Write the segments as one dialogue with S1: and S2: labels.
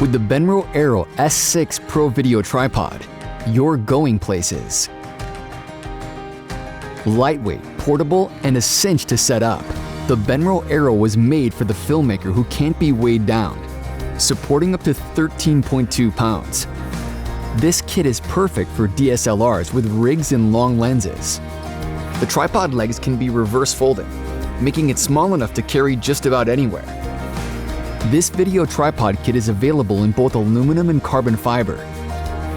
S1: With the Benro Aero S6 Pro Video Tripod, you're going places. Lightweight, portable, and a cinch to set up, the Benro Aero was made for the filmmaker who can't be weighed down, supporting up to 13.2 pounds. This kit is perfect for DSLRs with rigs and long lenses. The tripod legs can be reverse folding, making it small enough to carry just about anywhere. This video tripod kit is available in both aluminum and carbon fiber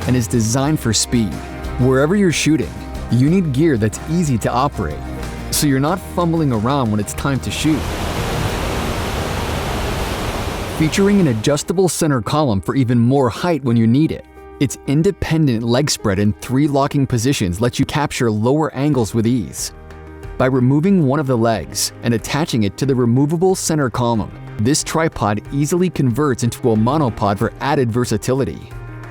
S1: and is designed for speed. Wherever you're shooting, you need gear that's easy to operate, so you're not fumbling around when it's time to shoot. Featuring an adjustable center column for even more height when you need it, its independent leg spread in 3 locking positions lets you capture lower angles with ease. By removing one of the legs and attaching it to the removable center column, this tripod easily converts into a monopod for added versatility.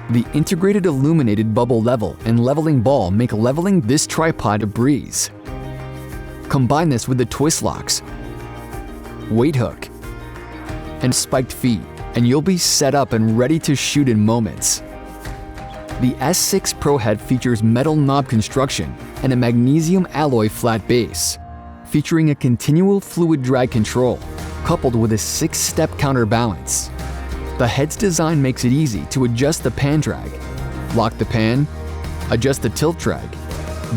S1: The integrated illuminated bubble level and leveling ball make leveling this tripod a breeze. Combine this with the twist locks, weight hook, and spiked feet, and you'll be set up and ready to shoot in moments. The S6 Pro head features metal knob construction and a magnesium alloy flat base, featuring a continual fluid drag control, coupled with a 6-step counterbalance. The head's design makes it easy to adjust the pan drag, lock the pan, adjust the tilt drag,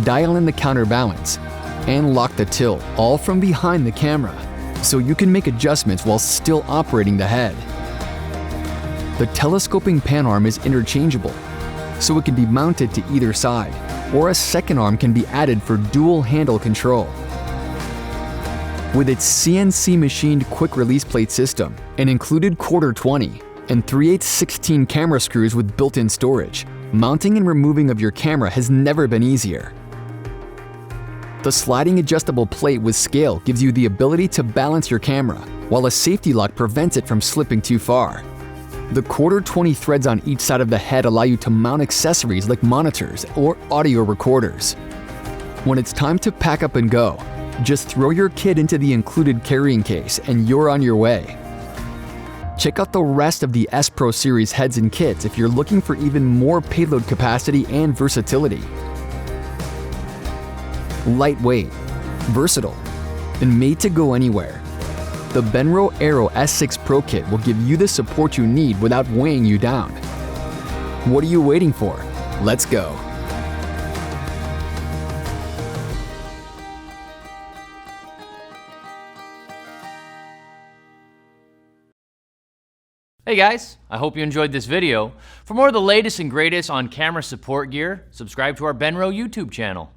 S1: dial in the counterbalance, and lock the tilt, all from behind the camera, so you can make adjustments while still operating the head. The telescoping pan arm is interchangeable, so it can be mounted to either side, or a second arm can be added for dual handle control. With its CNC machined quick release plate system, an included quarter 20 and 3/8 camera screws with built-in storage, mounting and removing of your camera has never been easier. The sliding adjustable plate with scale gives you the ability to balance your camera, while a safety lock prevents it from slipping too far. The quarter 20 threads on each side of the head allow you to mount accessories like monitors or audio recorders. When it's time to pack up and go, just throw your kit into the included carrying case and you're on your way. Check out the rest of the S Pro series heads and kits if you're looking for even more payload capacity and versatility. Lightweight, versatile, and made to go anywhere, the Benro Aero S6 Pro Kit will give you the support you need without weighing you down. What are you waiting for? Let's go.
S2: Hey guys, I hope you enjoyed this video. For more of the latest and greatest on camera support gear, subscribe to our Benro YouTube channel.